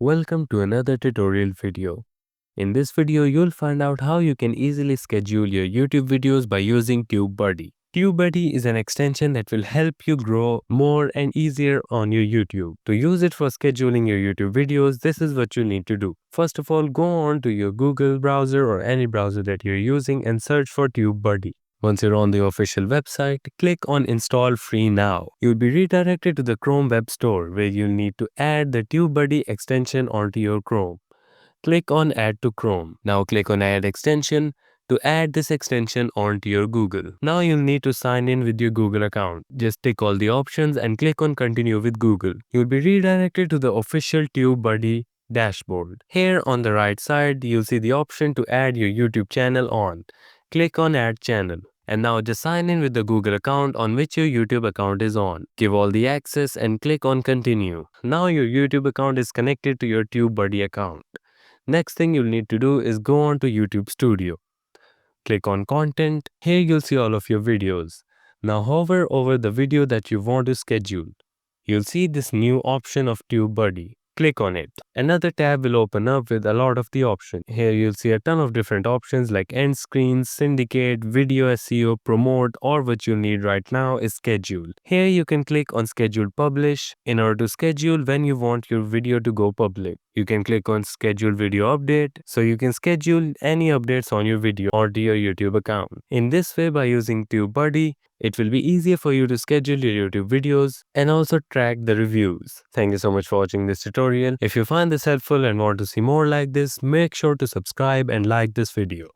Welcome to another tutorial video. In this video, you'll find out how you can easily schedule your YouTube videos by using TubeBuddy. TubeBuddy is an extension that will help you grow more and easier on your YouTube. To use it for scheduling your YouTube videos, this is what you need to do. First of all, go on to your Google browser or any browser that you're using and search for TubeBuddy. Once you're on the official website, click on Install Free Now. You'll be redirected to the Chrome Web Store where you'll need to add the TubeBuddy extension onto your Chrome. Click on Add to Chrome. Now click on Add Extension to add this extension onto your Google. Now you'll need to sign in with your Google account. Just tick all the options and click on Continue with Google. You'll be redirected to the official TubeBuddy dashboard. Here on the right side, you'll see the option to add your YouTube channel on. Click on Add Channel. And now just sign in with the Google account on which your YouTube account is on. Give all the access and click on Continue. Now your YouTube account is connected to your TubeBuddy account. Next thing you'll need to do is go on to YouTube Studio. Click on Content. Here you'll see all of your videos. Now hover over the video that you want to schedule. You'll see this new option of TubeBuddy. Click on it. Another tab will open up with a lot of the options. Here you'll see a ton of different options like end screens, syndicate, video SEO, promote, or what you need right now is schedule. Here you can click on schedule publish in order to schedule when you want your video to go public. You can click on schedule video update so you can schedule any updates on your video or to your YouTube account. In this way, by using TubeBuddy, it will be easier for you to schedule your YouTube videos and also track the reviews. Thank you so much for watching this tutorial. If you find this helpful and want to see more like this, make sure to subscribe and like this video.